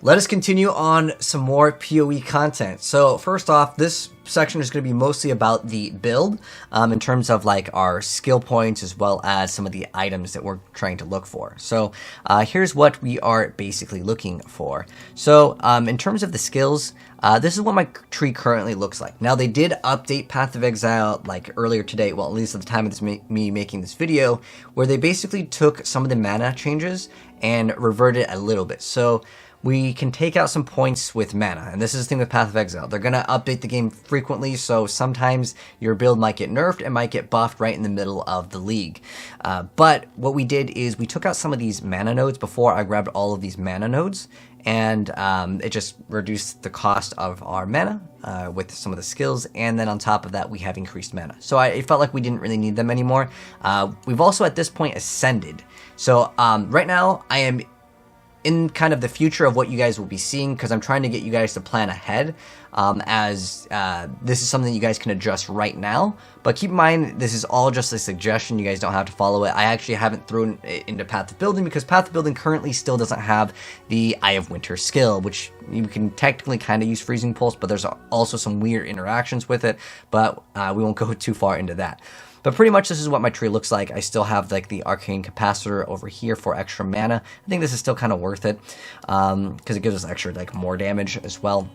Let us continue on some more PoE content. So first off, this section is going to be mostly about the build in terms of like our skill points as well as some of the items that we're trying to look for. So here's what we are basically looking for. So in terms of the skills, this is what my tree currently looks like. Now they did update Path of Exile like earlier today, well at least at the time of this me making this video, where they basically took some of the mana changes and reverted a little bit. So we can take out some points with mana, and this is the thing with Path of Exile. They're going to update the game frequently, so sometimes your build might get nerfed and might get buffed right in the middle of the league. But what we did is we took out some of these mana nodes before I grabbed all of these mana nodes, and it just reduced the cost of our mana with some of the skills, and then on top of that we have increased mana. So it felt like we didn't really need them anymore. We've also at this point ascended. So right now I am in kind of the future of what you guys will be seeing, because I'm trying to get you guys to plan ahead, as this is something you guys can adjust right now. But keep in mind, this is all just a suggestion. You guys don't have to follow it. I actually haven't thrown it into Path of Building because Path of Building currently still doesn't have the Eye of Winter skill, which you can technically kind of use Freezing Pulse, but there's also some weird interactions with it, but we won't go too far into that. But pretty much this is what my tree looks like. I still have like the Arcane Capacitor over here for extra mana. I think this is still kind of worth it because it gives us extra like more damage as well.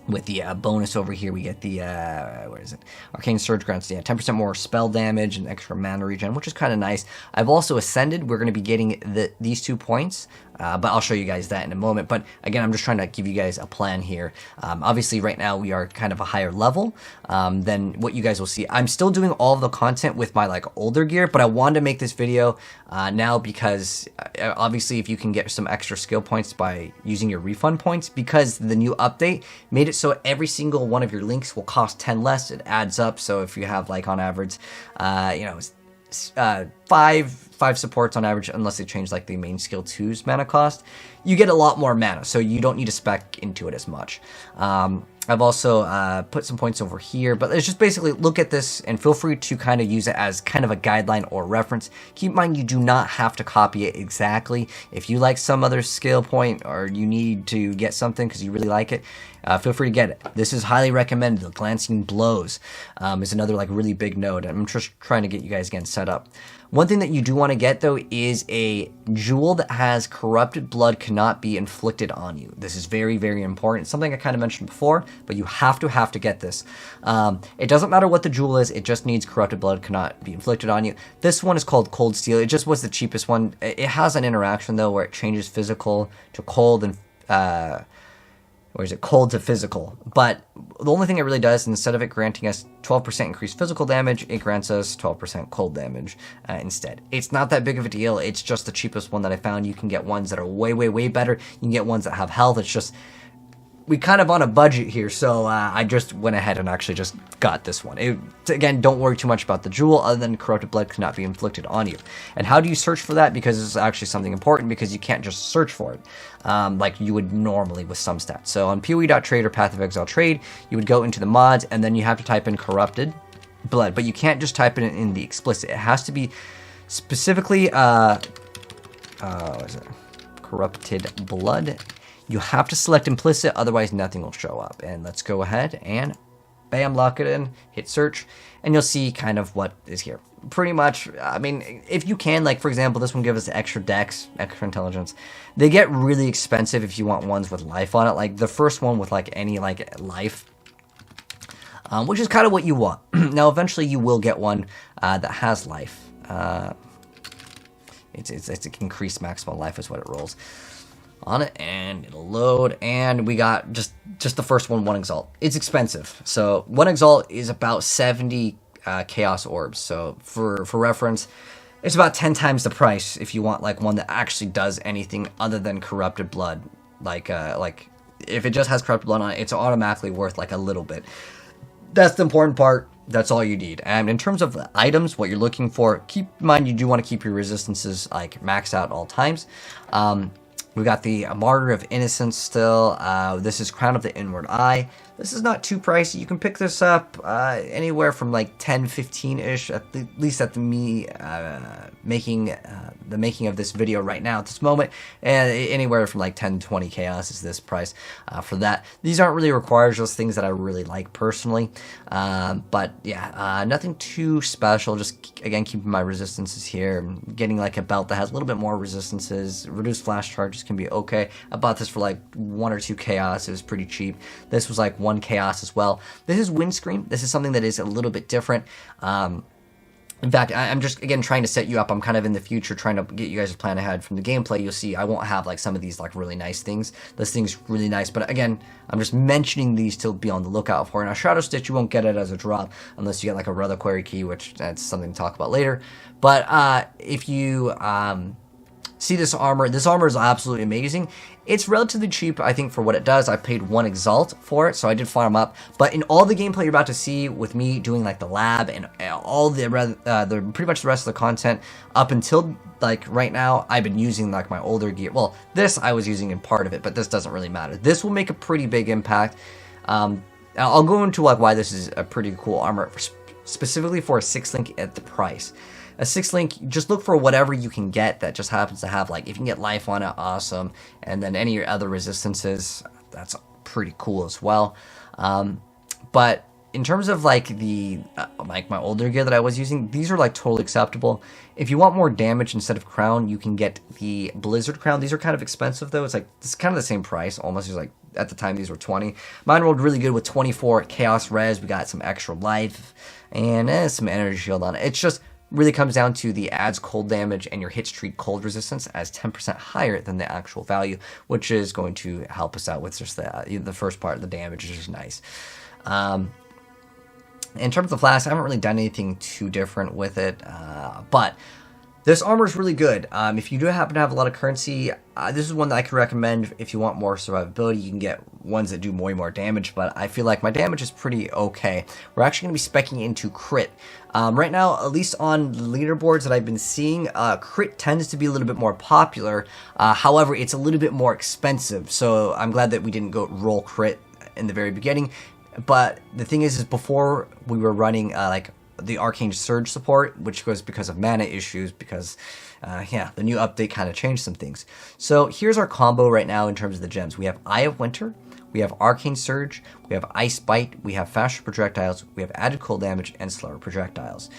With the bonus over here, we get the, where is it? Arcane Surge grants, yeah, 10% more spell damage and extra mana regen, which is kind of nice. I've also ascended. We're going to be getting these 2 points, but I'll show you guys that in a moment. But again, I'm just trying to give you guys a plan here. Obviously, right now, we are kind of a higher level than what you guys will see. I'm still doing all of the content with my, like, older gear, but I wanted to make this video now because, obviously, if you can get some extra skill points by using your refund points, because the new update made it so every single one of your links will cost 10 less. It adds up. So if you have like on average, you know, five supports on average, unless they change like the main skill 2's mana cost, you get a lot more mana. So you don't need to spec into it as much. I've also put some points over here, but it's just basically look at this and feel free to kind of use it as kind of a guideline or reference. Keep in mind, you do not have to copy it exactly. If you like some other skill point or you need to get something because you really like it, feel free to get it. This is highly recommended. The Glancing Blows is another like really big node. I'm just trying to get you guys again set up. One thing that you do want to get though is a jewel that has corrupted blood cannot be inflicted on you. This is very, very important. It's something I kind of mentioned before, but you have to get this. It doesn't matter what the jewel is, it just needs corrupted blood cannot be inflicted on you. This one is called Cold Steel. It just was the cheapest one. It has an interaction though where it changes physical to cold and or is it cold to physical? But the only thing it really does, instead of it granting us 12% increased physical damage, it grants us 12% cold damage instead. It's not that big of a deal. It's just the cheapest one that I found. You can get ones that are way better. You can get ones that have health. It's just, we kind of on a budget here, so I just went ahead and actually just got this one. Again, don't worry too much about the jewel, other than corrupted blood cannot be inflicted on you. And how do you search for that? Because this is actually something important, because you can't just search for it like you would normally with some stats. So on PoE.trade or Path of Exile trade, you would go into the mods, and then you have to type in corrupted blood. But you can't just type it in the explicit. It has to be specifically, what is it? Corrupted blood. You have to select implicit, otherwise nothing will show up. And let's go ahead and bam, lock it in, hit search, and you'll see kind of what is here. Pretty much, I mean, if you can, like for example, this one gives us extra dex, extra intelligence. They get really expensive if you want ones with life on it. Like the first one with like any like life, which is kind of what you want. Now eventually you will get one that has life. It's increased maximum life is what it rolls on it, and it'll load, and we got just the first one Exalt. It's expensive, so 1 Exalt is about 70 Chaos Orbs, so for reference, it's about 10 times the price if you want like one that actually does anything other than corrupted blood. Like if it just has corrupted blood on it, it's automatically worth like a little bit. That's the important part. That's all you need. And in terms of the items, what you're looking for, keep in mind you do want to keep your resistances like maxed out at all times. We got the Martyr of Innocence still. This is Crown of the Inward Eye. This is not too pricey. You can pick this up anywhere from like 10, 15-ish, at least at the making of this video right now at this moment, and anywhere from like 10 to 20 chaos is this price for that. These aren't really required, just things that I really like personally, but yeah, nothing too special. Just again keeping my resistances here, getting like a belt that has a little bit more resistances. Reduced flash charges can be okay. I bought this for like 1 or 2 chaos. It was pretty cheap. This was like 1 chaos as well. This is windscreen. This is something that is a little bit different. In fact, I'm just, again, trying to set you up. I'm kind of in the future trying to get you guys to plan ahead from the gameplay. You'll see I won't have like some of these like really nice things. This thing's really nice, but again, I'm just mentioning these to be on the lookout for. Now, Shadow Stitch, you won't get it as a drop unless you get like a reliquary key, which that's something to talk about later. But if you see this armor is absolutely amazing. It's relatively cheap, I think, for what it does. I paid 1 Exalt for it, so I did farm up. But in all the gameplay you're about to see with me doing like the lab and all the pretty much the rest of the content up until like right now, I've been using like my older gear. Well, this I was using in part of it, but this doesn't really matter. This will make a pretty big impact. I'll go into like why this is a pretty cool armor, specifically for a 6-link at the price. A 6-link, just look for whatever you can get that just happens to have, like, if you can get life on it, awesome. And then any other resistances, that's pretty cool as well. But in terms of, like, the, like, my older gear that I was using, these are, like, totally acceptable. If you want more damage instead of crown, you can get the Blizzard crown. These are kind of expensive, though. It's kind of the same price, almost. It's like, at the time, these were 20. Mine rolled really good with 24 Chaos Res. We got some extra life and some energy shield on it. It's just really comes down to the adds cold damage and your hit streak cold resistance as 10% higher than the actual value, which is going to help us out with just the first part of the damage, which is nice. In terms of flask, I haven't really done anything too different with it, but this armor is really good. If you do happen to have a lot of currency, this is one that I could recommend. If you want more survivability, you can get ones that do way more damage, but I feel like my damage is pretty okay. We're actually going to be speccing into crit. Right now, at least on the leaderboards that I've been seeing, crit tends to be a little bit more popular. However, it's a little bit more expensive, so I'm glad that we didn't go roll crit in the very beginning. But the thing is before we were running like the Arcane Surge support, which was because of mana issues, because yeah, the new update kind of changed some things. So here's our combo right now in terms of the gems. We have Eye of Winter, we have Arcane Surge, we have Ice Bite, we have faster projectiles, we have added cold damage, and slower projectiles.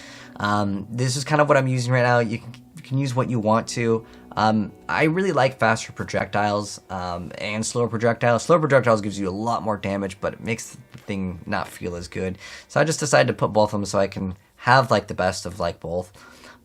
This is kind of what I'm using right now. You can use what you want to. I really like faster projectiles and slower projectiles. Slower projectiles gives you a lot more damage, but it makes the thing not feel as good. So I just decided to put both of them so I can have like the best of like both.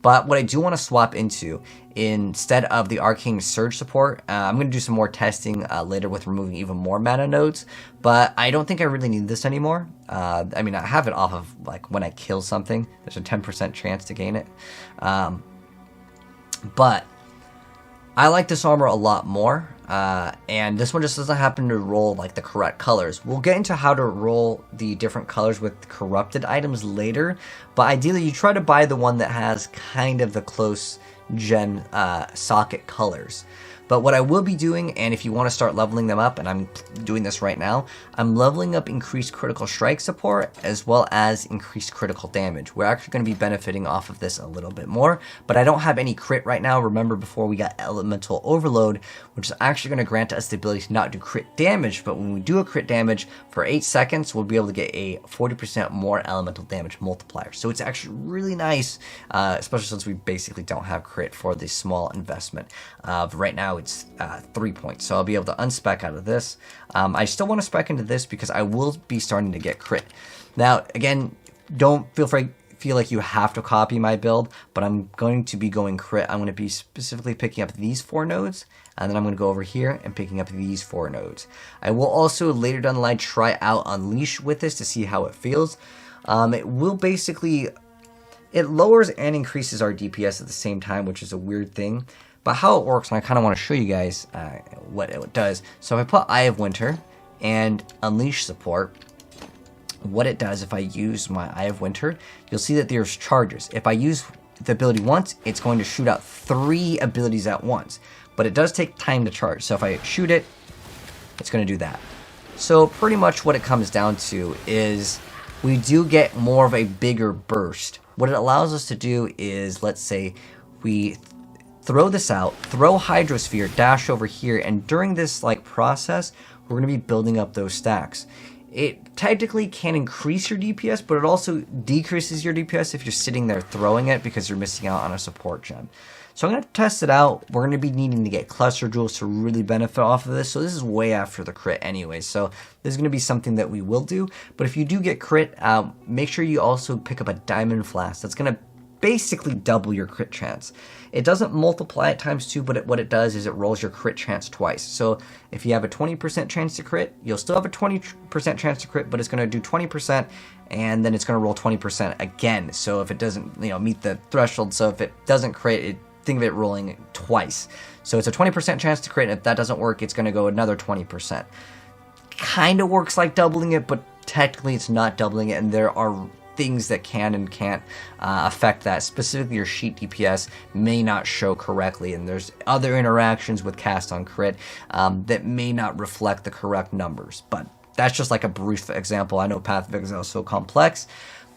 But what I do want to swap into, instead of the Arcane Surge support, I'm going to do some more testing later with removing even more mana nodes, but I don't think I really need this anymore. I mean, I have it off of like when I kill something. There's a 10% chance to gain it. But I like this armor a lot more, and this one just doesn't happen to roll like the correct colors. We'll get into how to roll the different colors with corrupted items later, but ideally you try to buy the one that has kind of the close gem socket colors. But what I will be doing, and if you want to start leveling them up, and I'm doing this right now, I'm leveling up increased critical strike support as well as increased critical damage. We're actually going to be benefiting off of this a little bit more, but I don't have any crit right now. Remember, before we got Elemental Overload, which is actually going to grant us the ability to not do crit damage, but when we do a crit damage for 8 seconds, we'll be able to get a 40% more elemental damage multiplier. So it's actually really nice, especially since we basically don't have crit for this small investment. Right now, it's 3 points, so I'll be able to unspec out of this. I still want to spec into this because I will be starting to get crit. Now, again, don't feel like you have to copy my build, but I'm going to be going crit. I'm going to be specifically picking up these 4 nodes, and then I'm going to go over here and picking up these 4 nodes. I will also later down the line try out Unleash with this to see how it feels. It will basically, it lowers and increases our DPS at the same time, which is a weird thing. But how it works, and I kind of want to show you guys what it does. So if I put Eye of Winter and Unleash support, what it does if I use my Eye of Winter, you'll see that there's charges. If I use the ability once, it's going to shoot out 3 abilities at once. But it does take time to charge. So if I shoot it, it's going to do that. So pretty much what it comes down to is we do get more of a bigger burst. What it allows us to do is, let's say we throw this out, throw Hydrosphere, dash over here, and during this like process, we're going to be building up those stacks. It technically can increase your DPS, but it also decreases your DPS if you're sitting there throwing it because you're missing out on a support gem. So I'm going to test it out. We're going to be needing to get cluster jewels to really benefit off of this. So this is way after the crit anyway. So this is going to be something that we will do. But if you do get crit, make sure you also pick up a diamond flask. That's going to basically double your crit chance. It doesn't multiply it times 2, but what it does is it rolls your crit chance twice. So if you have a 20% chance to crit, you'll still have a 20% chance to crit, but it's going to do 20%, and then it's going to roll 20% again. So if it doesn't, meet the threshold, so if it doesn't crit, think of it rolling twice. So it's a 20% chance to crit, and if that doesn't work, it's going to go another 20%. Kind of works like doubling it, but technically it's not doubling it, and there are things that can and can't affect that. Specifically, your sheet DPS may not show correctly, and there's other interactions with cast on crit that may not reflect the correct numbers. But that's just like a brief example. I know Path of Exile is so complex.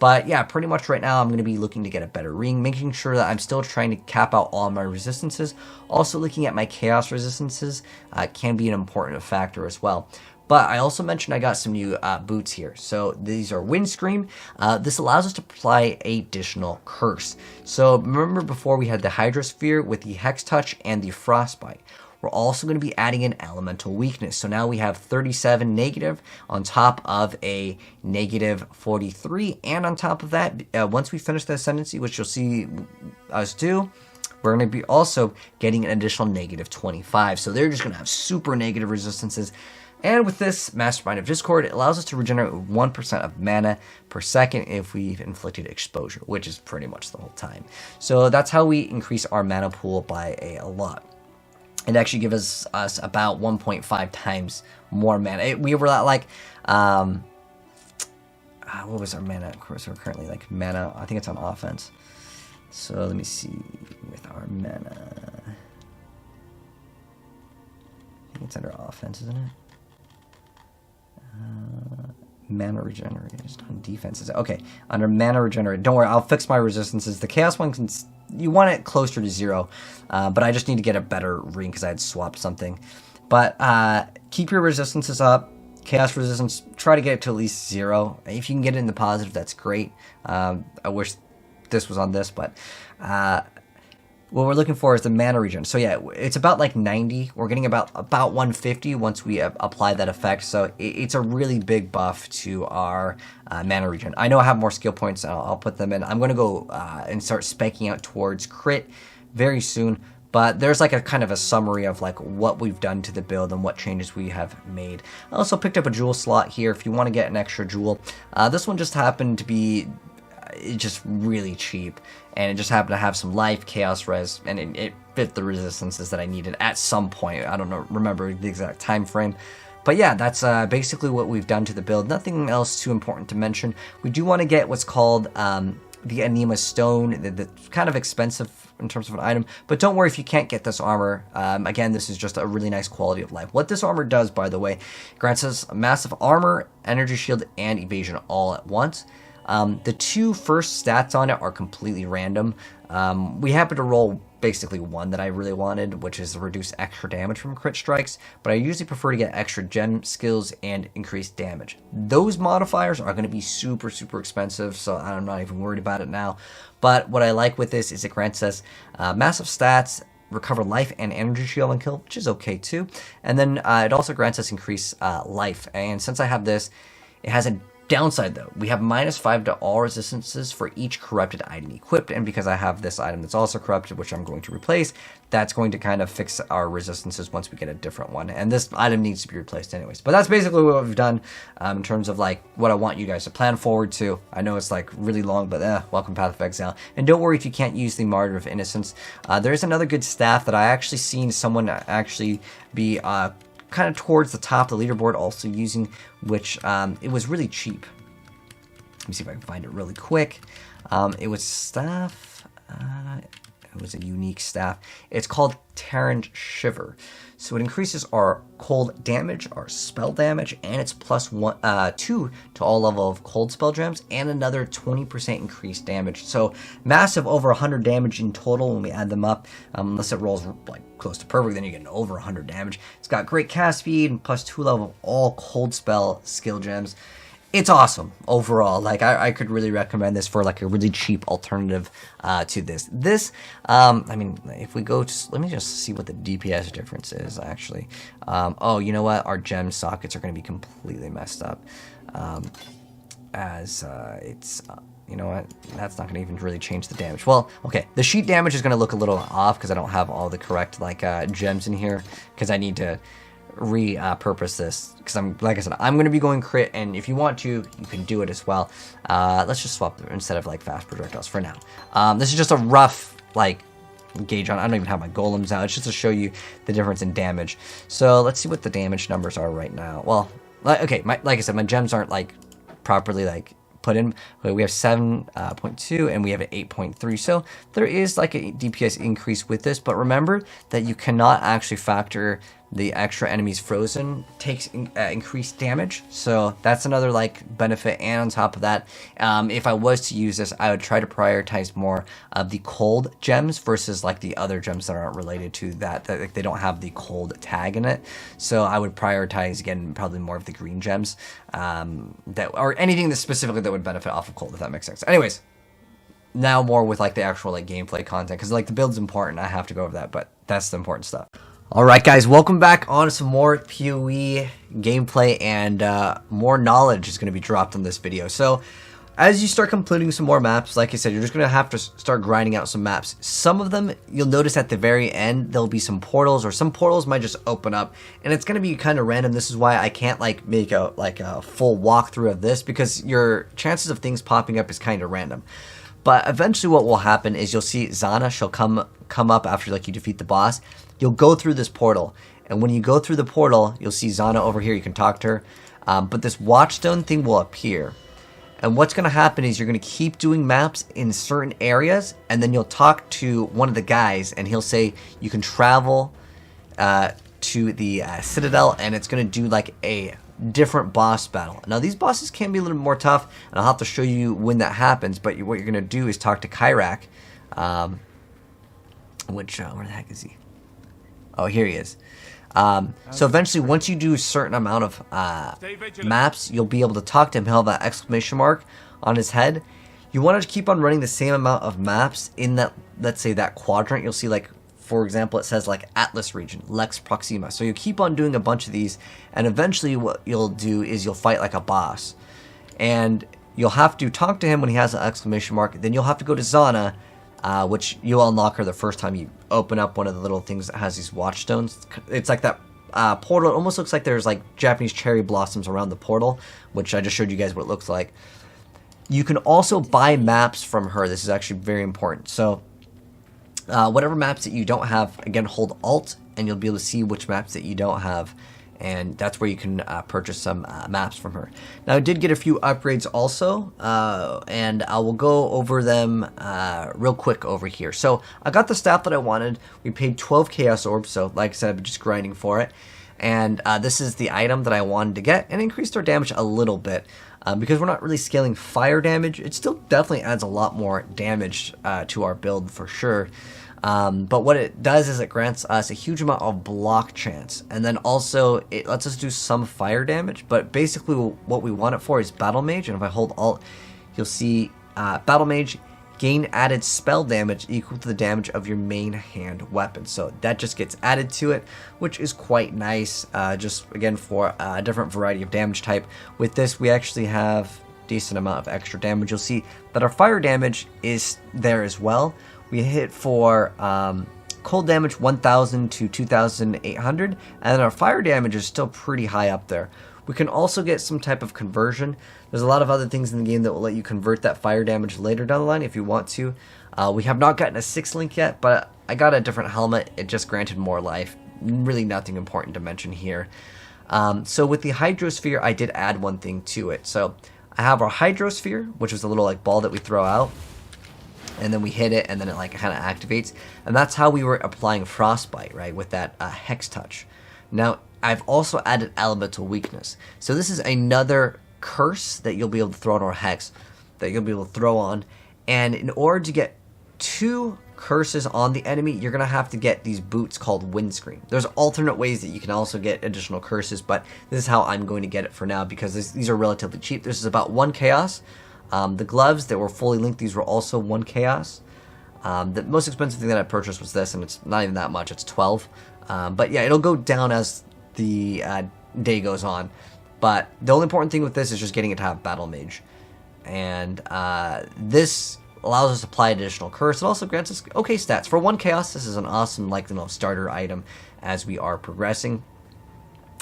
But yeah, pretty much right now I'm going to be looking to get a better ring, making sure that I'm still trying to cap out all my resistances. Also looking at my chaos resistances can be an important factor as well. But I also mentioned I got some new boots here. So these are Windscream. This allows us to apply additional curse. So remember before we had the Hydrosphere with the Hex Touch and the Frostbite. We're also going to be adding an elemental weakness. So now we have 37 negative on top of a negative 43. And on top of that, once we finish the Ascendancy, which you'll see us do, we're going to be also getting an additional negative 25. So they're just going to have super negative resistances. And with this Mastermind of Discord, it allows us to regenerate 1% of mana per second if we've inflicted exposure, which is pretty much the whole time. So that's how we increase our mana pool by a lot. It actually gives us about 1.5 times more mana. We were at like, what was our mana? Of course, we're currently like mana. I think it's on offense. So let me see with our mana. I think it's under offense, isn't it? Mana regenerated on defenses. Okay, under mana regenerated. Don't worry, I'll fix my resistances. The chaos one can, you want it closer to 0, but I just need to get a better ring because I had swapped something. But keep your resistances up. Chaos resistance, try to get it to at least 0. If you can get it in the positive, that's great. I wish this was on this, but what we're looking for is the mana regen. So yeah, it's about like 90. We're getting about 150 once we apply that effect. So it's a really big buff to our mana regen. I know I have more skill points, and I'll put them in. I'm going to go and start speccing out towards crit very soon. But there's like a kind of a summary of like what we've done to the build and what changes we have made. I also picked up a jewel slot here if you want to get an extra jewel. This one just happened to be just really cheap, and it just happened to have some life, chaos res, and it fit the resistances that I needed at some point. I don't remember the exact time frame. But yeah, that's basically what we've done to the build. Nothing else too important to mention. We do want to get what's called the Anema Stone. That's kind of expensive in terms of an item, but don't worry if you can't get this armor. Again, this is just a really nice quality of life. What this armor does, by the way, grants us massive armor, energy shield, and evasion all at once. The 2 first stats on it are completely random. We happen to roll basically one that I really wanted, which is to reduce extra damage from crit strikes, but I usually prefer to get extra gem skills and increased damage. Those modifiers are going to be super expensive, so I'm not even worried about it now. But what I like with this is it grants us massive stats, recover life and energy shield on kill, which is okay too. And then it also grants us increased life. And since I have this, it has a downside though. We have -5 to all resistances for each corrupted item equipped, and because I have this item that's also corrupted, which I'm going to replace, that's going to kind of fix our resistances once we get a different one. And this item needs to be replaced anyways. But that's basically what we've done in terms of like what I want you guys to plan forward to. I know it's like really long, but welcome Path of Exile. And don't worry if you can't use the Martyr of Innocence. There is another good staff that I actually seen someone actually be kind of towards the top of the leaderboard also using, which it was really cheap. Let me see if I can find it really quick. It was staff. it was a unique staff. It's called Terran Shiver. So it increases our cold damage, our spell damage, and it's plus 2 to all level of cold spell gems, and another 20% increased damage. So massive, over 100 damage in total when we add them up. Unless it rolls like close to perfect, then you get over 100 damage. It's got great cast speed and plus 2 level of all cold spell skill gems. It's awesome overall. Like I could really recommend this for like a really cheap alternative to this. I mean, if we go to, let me just see what the DPS difference is actually. Oh, you know what? Our gem sockets are going to be completely messed up. You know what? That's not going to even really change the damage. Well, okay. The sheet damage is going to look a little off because I don't have all the correct like gems in here because I need to repurpose this because like I said, I'm going to be going crit, and if you want to, you can do it as well. Let's just swap instead of like fast projectiles for now. This is just a rough like gauge on. I don't even have my golems out. It's just to show you the difference in damage. So let's see what the damage numbers are right now. Well, okay, like I said, my gems aren't like properly like put in. We have 7.2 and we have an 8.3, so there is like a DPS increase with this, but remember that you cannot actually factor the extra enemies frozen takes increased damage, so that's another like benefit. And on top of that, if I was to use this, I would try to prioritize more of the cold gems versus like the other gems that aren't related to that like, they don't have the cold tag in it. So I would prioritize again probably more of the green gems that or anything that specifically that would benefit off of cold, if that makes sense. Anyways, now more with like the actual like gameplay content, because like the build's important. I have to go over that, but that's the important stuff. Alright guys, welcome back on some more PoE gameplay, and more knowledge is going to be dropped on this video. So as you start completing some more maps, like I said, you're just going to have to start grinding out some maps. Some of them, you'll notice at the very end, there'll be some portals, or some portals might just open up, and it's going to be kind of random. This is why I can't like make a full walkthrough of this, because your chances of things popping up is kind of random. But eventually what will happen is you'll see Zana, she'll come up after like you defeat the boss. You'll go through this portal, and when you go through the portal, you'll see Zana over here. You can talk to her, but this watchstone thing will appear. And what's going to happen is you're going to keep doing maps in certain areas, and then you'll talk to one of the guys, and he'll say you can travel to the Citadel, and it's going to do like a different boss battle. Now these bosses can be a little more tough, and I'll have to show you when that happens, but what you're going to do is talk to Kyrak, which, where the heck is he? Oh, here he is. So eventually, once you do a certain amount of maps, you'll be able to talk to him. He'll have that exclamation mark on his head. You want to keep on running the same amount of maps in that, let's say, that quadrant. You'll see, like, for example, it says, like, Atlas region, Lex Proxima. So you keep on doing a bunch of these, and eventually what you'll do is you'll fight, like, a boss. And you'll have to talk to him when he has an exclamation mark. Then you'll have to go to Zana, which you'll unlock her the first time you open up one of the little things that has these watchstones. It's like that portal. It almost looks like there's like Japanese cherry blossoms around the portal, which I just showed you guys what it looks like. You can also buy maps from her. This is actually very important. So whatever maps that you don't have, again, hold Alt, and you'll be able to see which maps that you don't have. And that's where you can purchase some maps from her. Now, I did get a few upgrades also, and I will go over them real quick over here. So, I got the staff that I wanted. We paid 12 Chaos Orbs, so like I said, I'm just grinding for it. And this is the item that I wanted to get, and increased our damage a little bit. Because we're not really scaling fire damage, it still definitely adds a lot more damage to our build for sure. But what it does is it grants us a huge amount of block chance, and then also it lets us do some fire damage, but basically what we want it for is Battle Mage. And if I hold Alt, you'll see Battle Mage gain added spell damage equal to the damage of your main hand weapon. So that just gets added to it, which is quite nice, just again for a different variety of damage type. With this, we actually have decent amount of extra damage. You'll see that our fire damage is there as well. We hit for cold damage 1,000 to 2,800, and then our fire damage is still pretty high up there. We can also get some type of conversion. There's a lot of other things in the game that will let you convert that fire damage later down the line if you want to. We have not gotten a 6 link yet, but I got a different helmet. It just granted more life. Really nothing important to mention here. So with the Hydrosphere, I did add one thing to it. So I have our Hydrosphere, which is a little like ball that we throw out. and then we hit it, and then it like kind of activates, and that's how we were applying Frostbite, right, with that Hex Touch. Now, I've also added Elemental Weakness, so this is another curse that you'll be able to throw on, or Hex that you'll be able to throw on, and in order to get 2 curses on the enemy, you're gonna have to get these boots called Windscreen. There's alternate ways that you can also get additional curses, but this is how I'm going to get it for now because these are relatively cheap. This is about 1 chaos. The gloves that were fully linked, these were also 1 chaos. The most expensive thing that I purchased was this, and it's not even that much, it's 12. But yeah, it'll go down as the day goes on. But the only important thing with this is just getting it to have Battle Mage. And this allows us to apply additional curse. It also grants us okay stats. For 1 chaos, this is an awesome, like, starter item as we are progressing.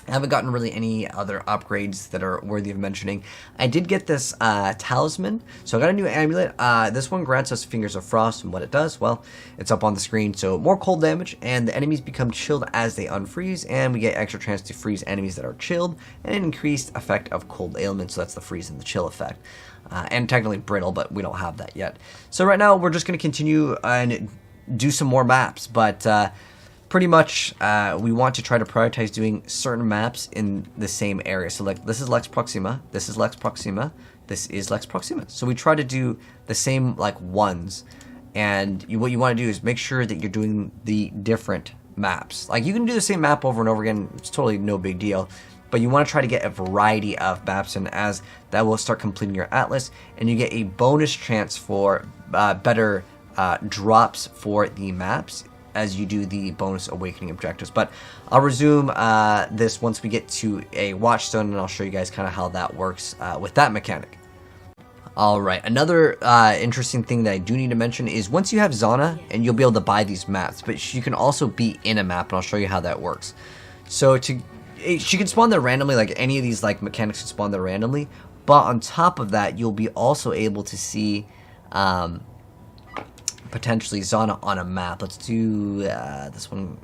I haven't gotten really any other upgrades that are worthy of mentioning. I did get this Talisman, so I got a new amulet. This one grants us Fingers of Frost, and what it does, well, it's up on the screen. So more cold damage, and the enemies become chilled as they unfreeze, and we get extra chance to freeze enemies that are chilled, and an increased effect of cold ailment, so that's the freeze and the chill effect. And technically brittle, but we don't have that yet. So right now, we're just going to continue and do some more maps, but pretty much, we want to try to prioritize doing certain maps in the same area. So like, this is Lex Proxima, this is Lex Proxima, this is Lex Proxima. So we try to do the same, like, ones. And what you want to do is make sure that you're doing the different maps. Like, you can do the same map over and over again, it's totally no big deal. But you want to try to get a variety of maps, and as that will start completing your atlas, and you get a bonus chance for better drops for the maps as you do the bonus awakening objectives. But I'll resume this once we get to a watchstone, and I'll show you guys kind of how that works with that mechanic. Alright, another interesting thing that I do need to mention is once you have Zana, and you'll be able to buy these maps, but you can also be in a map, and I'll show you how that works. So she can spawn there randomly, like any of these like mechanics can spawn there randomly, but on top of that, you'll be also able to see potentially Zana on a map. Let's do this one.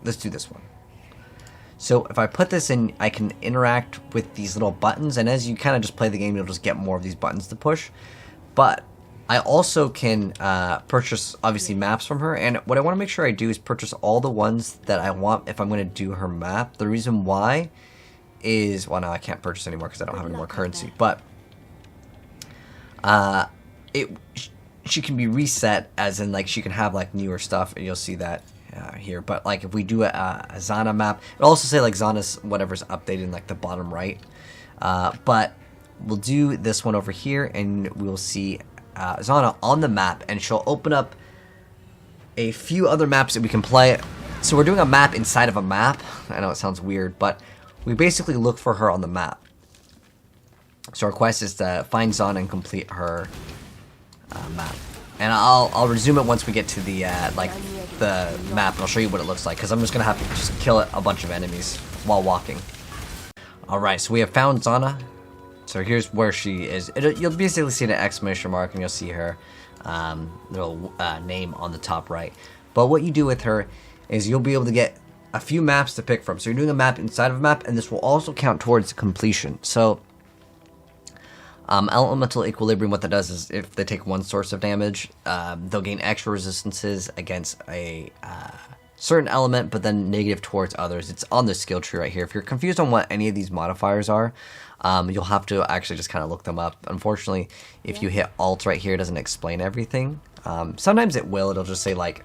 Let's do this one. So if I put this in, I can interact with these little buttons, and as you kind of just play the game, you'll just get more of these buttons to push. But I also can purchase, obviously, maps from her, and what I want to make sure I do is purchase all the ones that I want if I'm going to do her map. The reason why is, well, now I can't purchase anymore because I don't have any more currency, but she can be reset, as in, like, she can have, like, newer stuff, and you'll see that here. But, like, if we do a Zana map, it'll also say, like, Zana's whatever's updated in, like, the bottom right. But we'll do this one over here, and we'll see Zana on the map, and she'll open up a few other maps that we can play. So we're doing a map inside of a map. I know it sounds weird, but we basically look for her on the map. So our quest is to find Zana and complete her map. And I'll resume it once we get to the like the map, and I'll show you what it looks like, because I'm just gonna have to just kill a bunch of enemies while walking. Alright, so we have found Zana. So here's where she is. You'll basically see an exclamation mark, and you'll see her little name on the top right. But what you do with her is you'll be able to get a few maps to pick from. So you're doing a map inside of a map, and this will also count towards completion. So Elemental Equilibrium, what that does is if they take one source of damage, they'll gain extra resistances against a certain element, but then negative towards others. It's on the skill tree right here. If you're confused on what any of these modifiers are, you'll have to actually just kind of look them up. Unfortunately, if you hit Alt right here, it doesn't explain everything. Sometimes it will. It'll just say like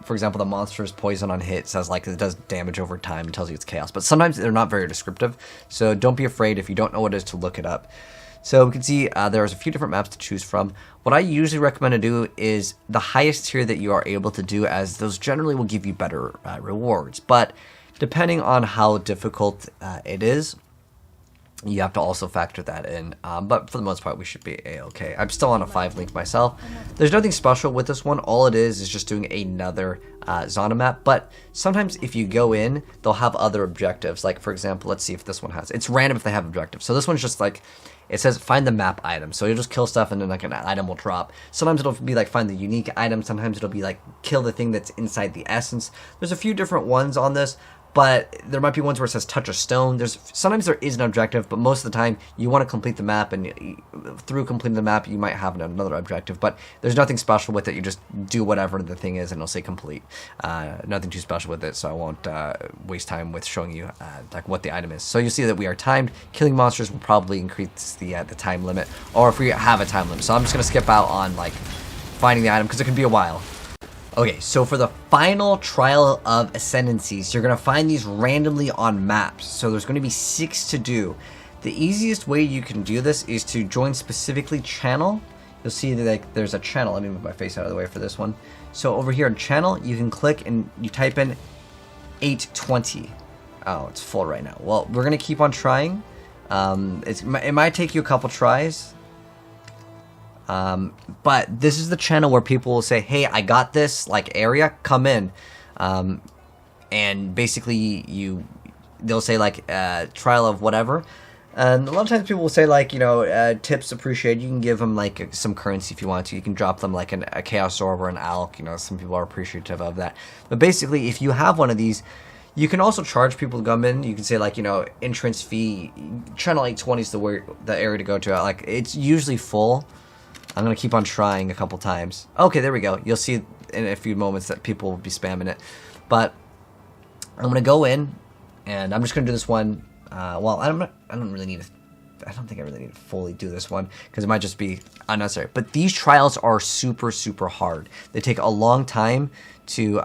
for example, the monster's poison on hit says like it does damage over time and tells you it's chaos. But sometimes they're not very descriptive, so don't be afraid if you don't know what it is to look it up. So we can see there's a few different maps to choose from. What I usually recommend to do is the highest tier that you are able to do, as those generally will give you better rewards. But depending on how difficult it is, you have to also factor that in. But for the most part, we should be a-okay. I'm still on a 5 link myself. There's nothing special with this one. All it is just doing another Zana map. But sometimes if you go in, they'll have other objectives. Like, for example, let's see if this one has. It's random if they have objectives. So this one's just like, it says find the map item. So you'll just kill stuff and then like an item will drop. Sometimes it'll be like find the unique item. Sometimes it'll be like kill the thing that's inside the essence. There's a few different ones on this. but there might be ones where it says touch a stone. Sometimes there is an objective, but most of the time you want to complete the map, and through completing the map you might have another objective, but there's nothing special with it. You just do whatever the thing is and it'll say complete. Nothing too special with it, so I won't waste time with showing you like what the item is. So you'll see that we are timed. Killing monsters will probably increase the time limit, or if we have a time limit. So I'm just going to skip out on like finding the item because it can be a while. Okay, so for the final trial of Ascendancies, you're going to find these randomly on maps. So there's going to be 6 to do. The easiest way you can do this is to join specifically channel. You'll see that like, there's a channel. Let me move my face out of the way for this one. So over here in channel, you can click and you type in 820. Oh, it's full right now. Well, we're going to keep on trying. It might take you a couple tries. But this is the channel where people will say, hey, I got this like area, come in. And basically they'll say like trial of whatever. And a lot of times people will say like, you know, tips appreciated. You can give them like some currency if you want to. You can drop them like a chaos orb or an alch. You know, some people are appreciative of that. But basically, if you have one of these, you can also charge people to come in. You can say like, you know, entrance fee, channel 820 is the area to go to. Like it's usually full. I'm going to keep on trying a couple times. Okay, there we go. You'll see in a few moments that people will be spamming it. But I'm going to go in, and I'm just going to do this one. Well, I don't think I really need to fully do this one, because it might just be unnecessary. But these trials are super, super hard. They take a long time to...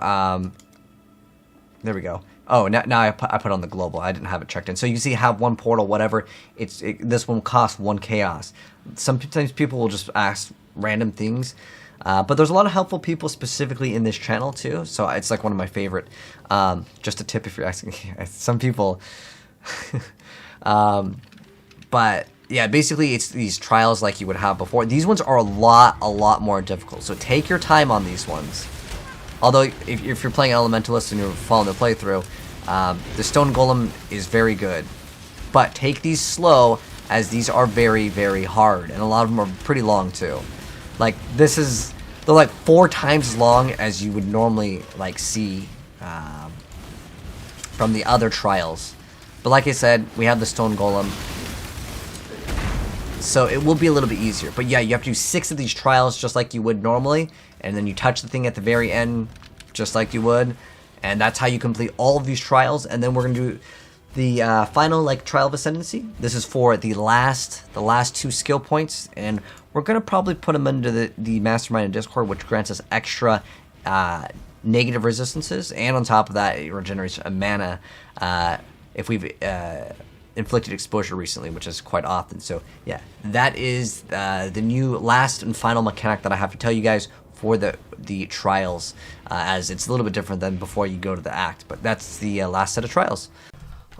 there we go. Oh, now I put on the global. I didn't have it checked in. So you see, have one portal, whatever. This one costs 1 chaos. Sometimes people will just ask random things. But there's a lot of helpful people specifically in this channel too. So it's like one of my favorite. Just a tip if you're asking. Some people. But yeah, basically it's these trials like you would have before. These ones are a lot more difficult. So take your time on these ones. Although, if you're playing Elementalist and you're following the playthrough, the Stone Golem is very good. But take these slow, as these are very, very hard. And a lot of them are pretty long, too. Like, they're like 4 times as long as you would normally, like, see from the other trials. But like I said, we have the Stone Golem. So it will be a little bit easier. But yeah, you have to do 6 of these trials just like you would normally. And then you touch the thing at the very end just like you would. And that's how you complete all of these trials. And then we're going to do the final like trial of Ascendancy. This is for the last 2 skill points. And we're going to probably put them into the Mastermind and Discord, which grants us extra negative resistances. And on top of that, it regenerates a mana if we've... inflicted exposure recently, which is quite often. So yeah, that is the new last and final mechanic that I have to tell you guys for the trials, as it's a little bit different than before you go to the act, but that's the last set of trials.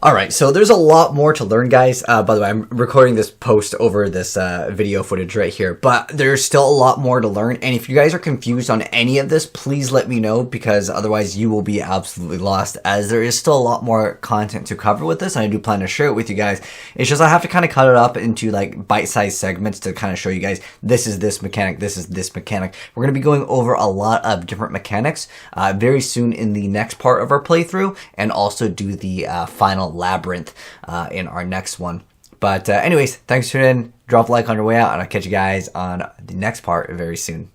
Alright, so there's a lot more to learn, guys. By the way, I'm recording this post over this video footage right here, but there's still a lot more to learn, and if you guys are confused on any of this, please let me know, because otherwise you will be absolutely lost, as there is still a lot more content to cover with this, and I do plan to share it with you guys. It's just I have to kind of cut it up into like bite-sized segments to kind of show you guys, this is this mechanic, this is this mechanic. We're going to be going over a lot of different mechanics very soon in the next part of our playthrough, and also do the final labyrinth in our next one. But anyways, thanks for tuning in. Drop a like on your way out, and I'll catch you guys on the next part very soon.